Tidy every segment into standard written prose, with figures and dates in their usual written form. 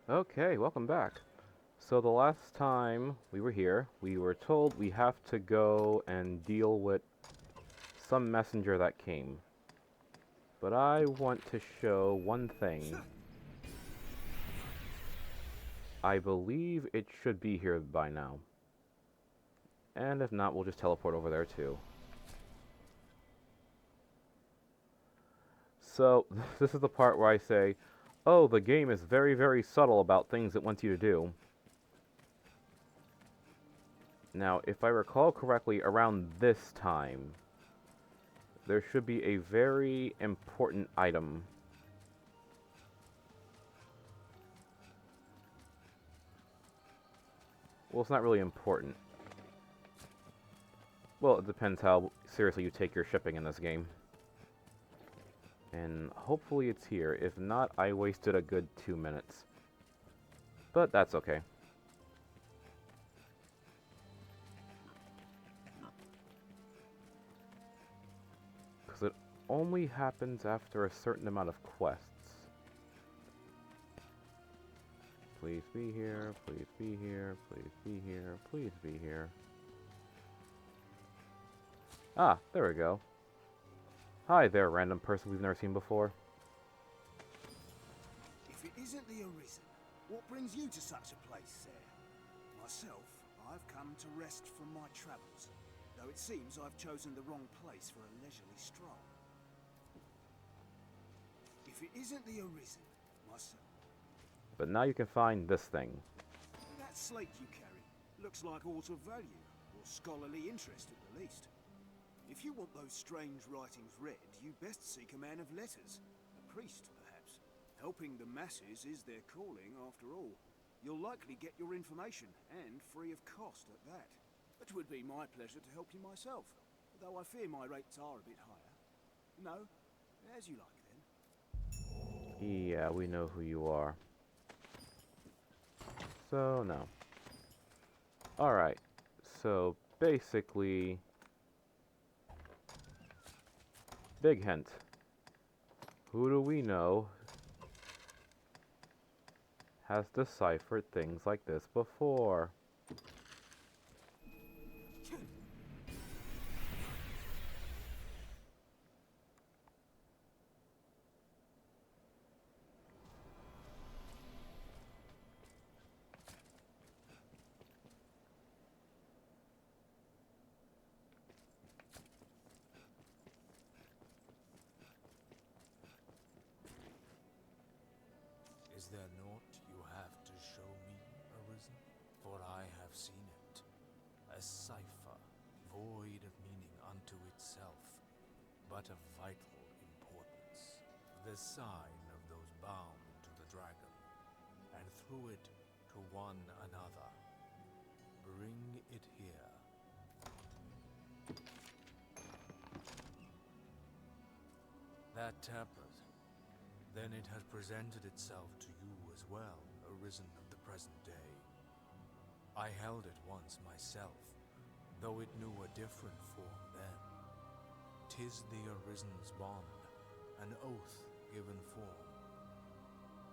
Okay, welcome back. So the last time we were here, we were told we have to go and deal with some messenger that came. But I want to show one thing. I believe it should be here by now. And if not, we'll just teleport over there too. So, this is the part where I say, oh, the game is very, very subtle about things it wants you to do. Now, if I recall correctly, around this time, there should be a very important item. Well, it's not really important. Well, it depends how seriously you take your shipping in this game. And hopefully it's here. If not, I wasted a good 2 minutes. But that's okay. Because it only happens after a certain amount of quests. Please be here, please be here, please be here, please be here. Ah, there we go. Hi there, random person we've never seen before. If it isn't the Arisen, what brings you to such a place, sir? Myself, I've come to rest from my travels, though it seems I've chosen the wrong place for a leisurely stroll. If it isn't the Arisen, myself... But now you can find this thing. That slate you carry looks like aught of value, or scholarly interest at the least. If you want those strange writings read, you best seek a man of letters, a priest, perhaps. Helping the masses is their calling, after all. You'll likely get your information, and free of cost at that. It would be my pleasure to help you myself, though I fear my rates are a bit higher. No, as you like then. Yeah, we know who you are. So, no. Alright, so basically... Big hint. Who do we know has deciphered things like this before? Is there naught you have to show me, Arisen? For I have seen it. A cipher, void of meaning unto itself, but of vital importance. The sign of those bound to the dragon, and through it to one another. Bring it here. That tablet. Then it has presented itself to you as well, Arisen of the present day. I held it once myself, though it knew a different form then. 'Tis the Arisen's bond, an oath given form.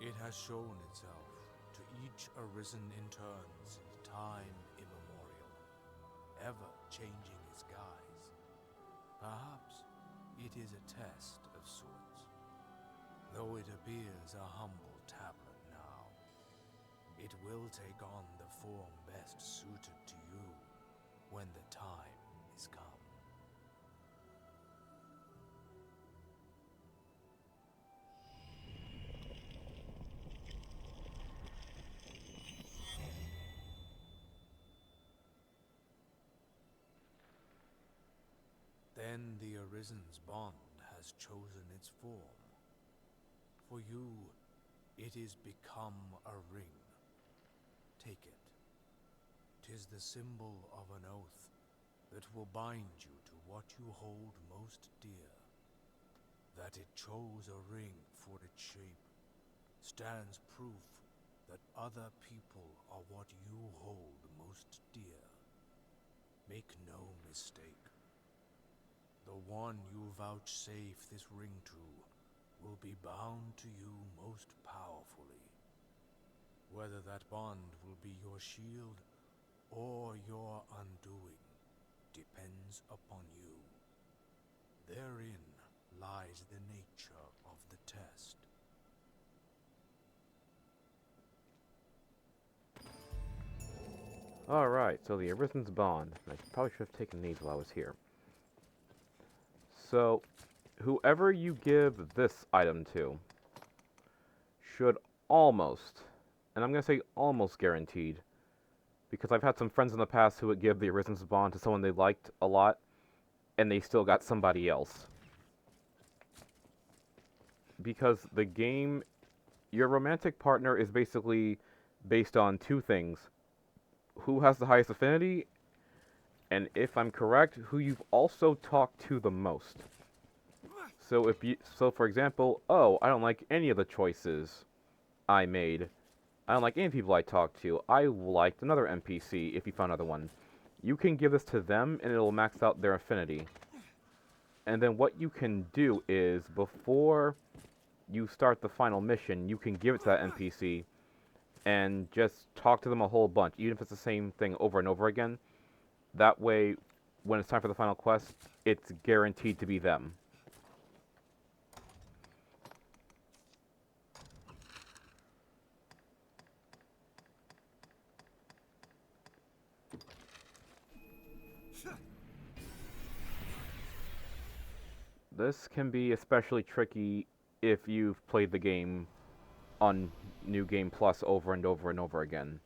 It has shown itself to each Arisen in turn since time immemorial, ever changing its guise. Perhaps it is a test of sorts. Though it appears a humble tablet now, it will take on the form best suited to you when the time is come. Then the Arisen's bond has chosen its form. For you, it is become a ring. Take it. 'Tis the symbol of an oath that will bind you to what you hold most dear. That it chose a ring for its shape stands proof that other people are what you hold most dear. Make no mistake. The one you vouchsafe this ring to will be bound to you most powerfully. whether that bond will be your shield or your undoing depends upon you. Therein lies the nature of the test. Alright, so the Arisens bond. I probably should have taken these while I was here. So, whoever you give this item to should almost, and I'm going to say almost guaranteed, because I've had some friends in the past who would give the Arisens bond to someone they liked a lot, and they still got somebody else. Because the game, your romantic partner is basically based on two things. Who has the highest affinity, and if I'm correct, who you've also talked to the most. So for example, oh, I don't like any of the choices I made. I don't like any people I talked to. I liked another NPC if you found another one. You can give this to them and it'll max out their affinity. And then what you can do is, before you start the final mission, you can give it to that NPC and just talk to them a whole bunch, even if it's the same thing over and over again. That way, when it's time for the final quest, it's guaranteed to be them. This can be especially tricky if you've played the game on New Game Plus over and over and over again.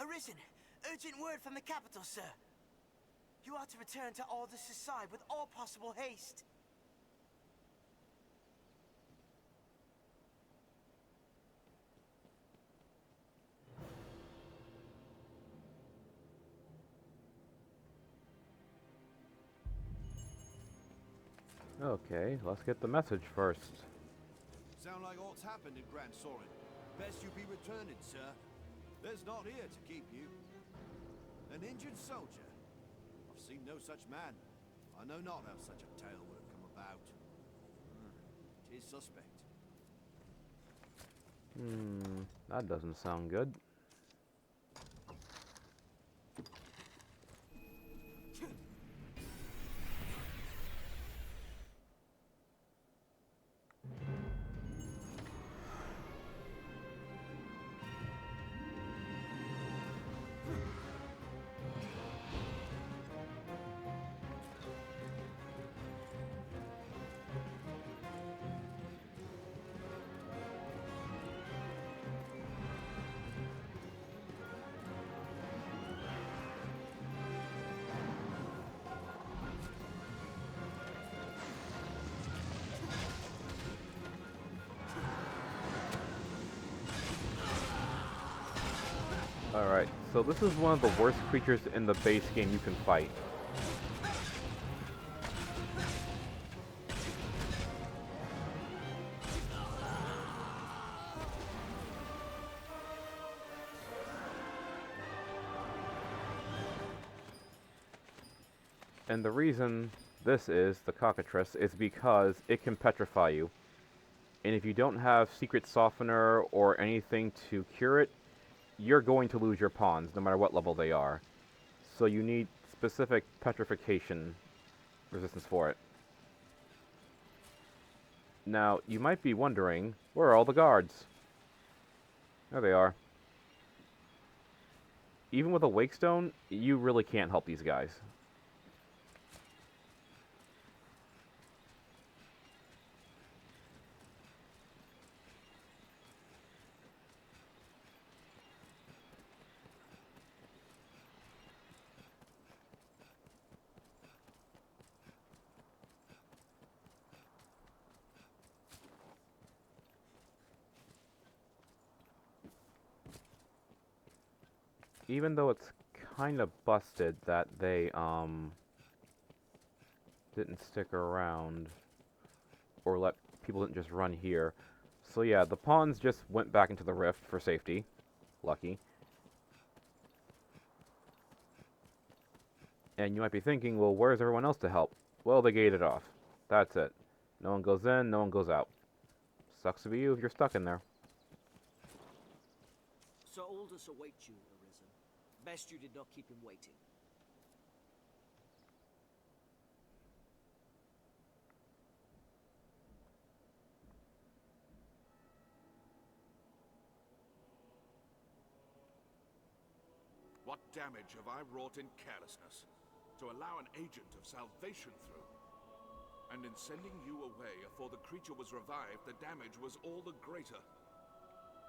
Arisen! Urgent word from the capital, sir. You are to return to Aldous' side with all possible haste. Okay, let's get the message first. Sound like all's happened in Grand Sorin. Best you be returning, sir. There's not here to keep you. An injured soldier? I've seen no such man. I know not how such a tale would have come about. It is suspect. That doesn't sound good. Alright, so this is one of the worst creatures in the base game you can fight. And the reason this is, the cockatrice, is because it can petrify you. And if you don't have secret softener or anything to cure it, you're going to lose your pawns, no matter what level they are. So you need specific petrification resistance for it. Now, you might be wondering, where are all the guards? There they are. Even with a Wakestone, you really can't help these guys. Even though it's kind of busted that they didn't stick around or let people didn't just run here. So yeah, the pawns just went back into the rift for safety. Lucky. And you might be thinking, well, where's everyone else to help? Well, they gated off. That's it. No one goes in, no one goes out. Sucks to be you if you're stuck in there. Sir Aldous awaits you, Arisen. Best you did not keep him waiting. What damage have I wrought in carelessness to allow an agent of salvation through? And in sending you away afore the creature was revived, the damage was all the greater.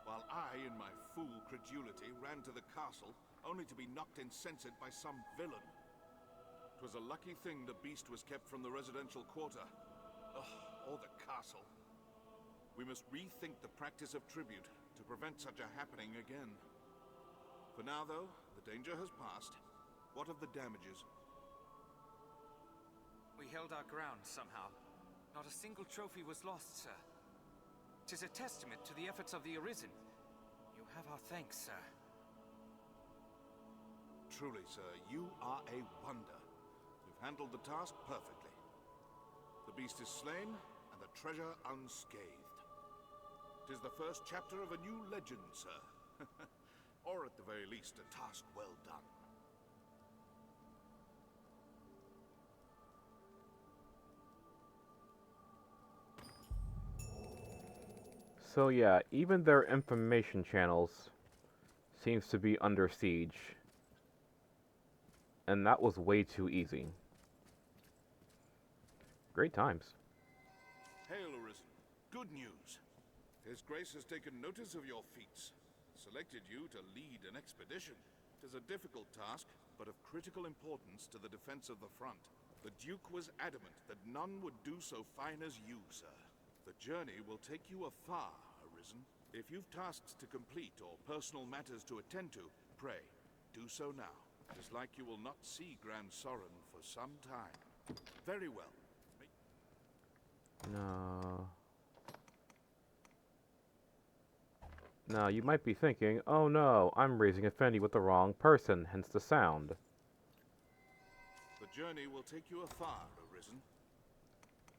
While I, in my fool credulity, ran to the castle, only to be knocked insensate by some villain. 'Twas a lucky thing the beast was kept from the residential quarter. Or the castle. We must rethink the practice of tribute to prevent such a happening again. For now, though, the danger has passed. What of the damages? We held our ground somehow. Not a single trophy was lost, sir. 'Tis a testament to the efforts of the Arisen. You have our thanks, sir. Truly, sir, you are a wonder. You've handled the task perfectly. The beast is slain, and the treasure unscathed. 'Tis the first chapter of a new legend, sir. Or at the very least, a task well done. So yeah, even their information channels seems to be under siege. And that was way too easy. Great times. Hail, Arisen. Good news. His Grace has taken notice of your feats. Selected you to lead an expedition. It is a difficult task, but of critical importance to the defense of the front. The Duke was adamant that none would do so fine as you, sir. The journey will take you afar, Arisen. If you've tasks to complete or personal matters to attend to, pray, do so now. It is like you will not see Grand Sorin for some time. Very well. No. Now, you might be thinking, oh no, I'm raising affinity with the wrong person, hence the sound. The journey will take you afar, Arisen.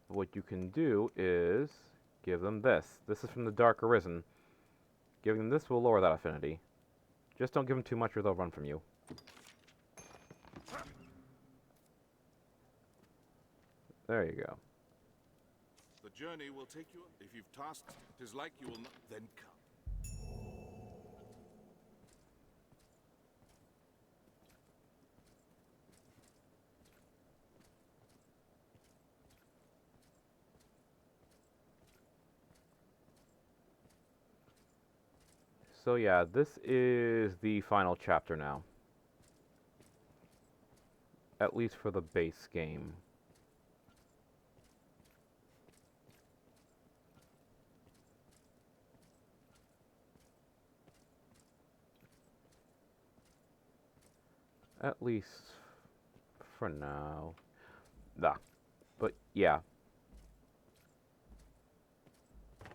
What you can do is give them this. This is from the Dark Arisen. Giving them this will lower that affinity. Just don't give them too much or they'll run from you. There you go. The journey will take you... If you've tasks, 'tis like you will not... Then come. So yeah, this is the final chapter now. At least for the base game. At least for now. But yeah.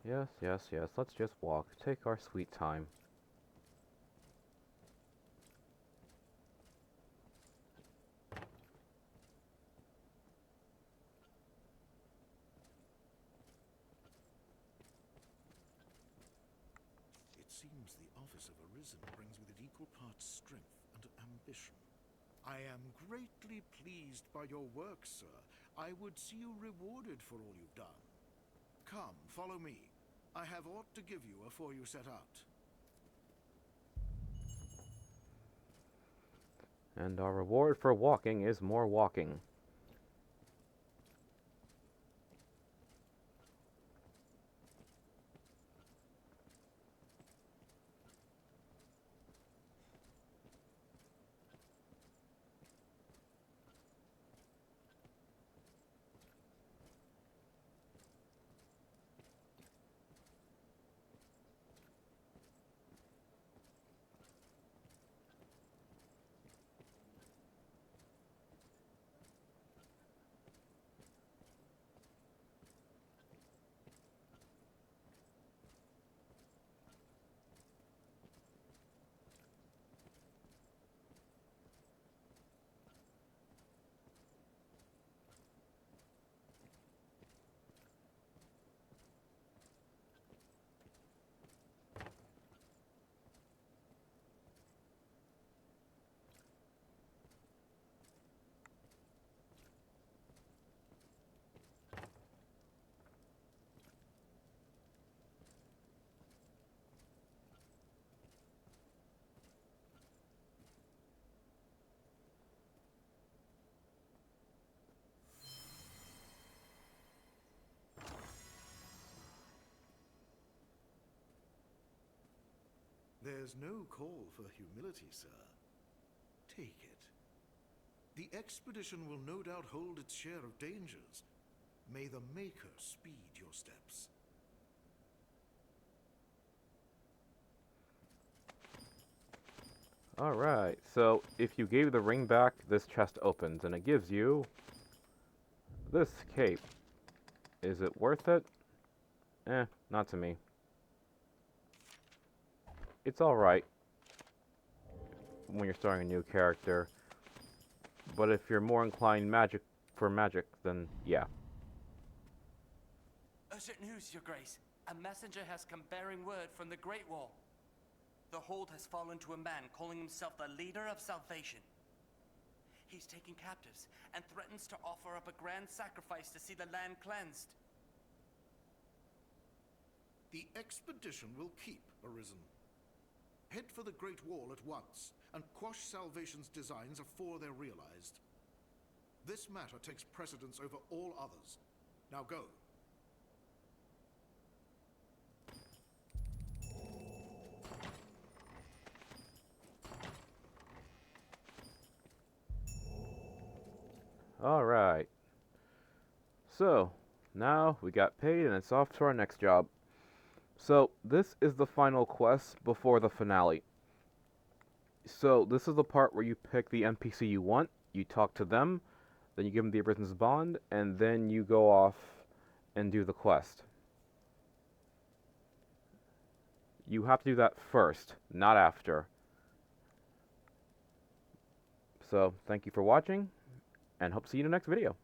Yes, yes, yes. Let's just walk. Take our sweet time. It seems the office of Arisen brings with it equal parts strength and ambition. I am greatly pleased by your work, sir. I would see you rewarded for all you've done. Come, follow me. I have aught to give you afore you set out. And our reward for walking is more walking. There's no call for humility, sir. Take it. The expedition will no doubt hold its share of dangers. May the Maker speed your steps. Alright, so if you gave the ring back, this chest opens, and it gives you this cape. Is it worth it? Not to me. It's alright when you're starting a new character, but if you're more inclined for magic, then yeah. Urgent news, Your Grace. A messenger has come bearing word from the Great Wall. The hold has fallen to a man calling himself the leader of salvation. He's taking captives and threatens to offer up a grand sacrifice to see the land cleansed. The expedition will keep, Arisen. Head for the Great Wall at once, and quash Salvation's designs afore they're realized. This matter takes precedence over all others. Now go. Alright. So, now we got paid and it's off to our next job. So, this is the final quest before the finale. So, this is the part where you pick the NPC you want, you talk to them, then you give them the Arisen's bond, and then you go off and do the quest. You have to do that first, not after. So, thank you for watching, and hope to see you in the next video.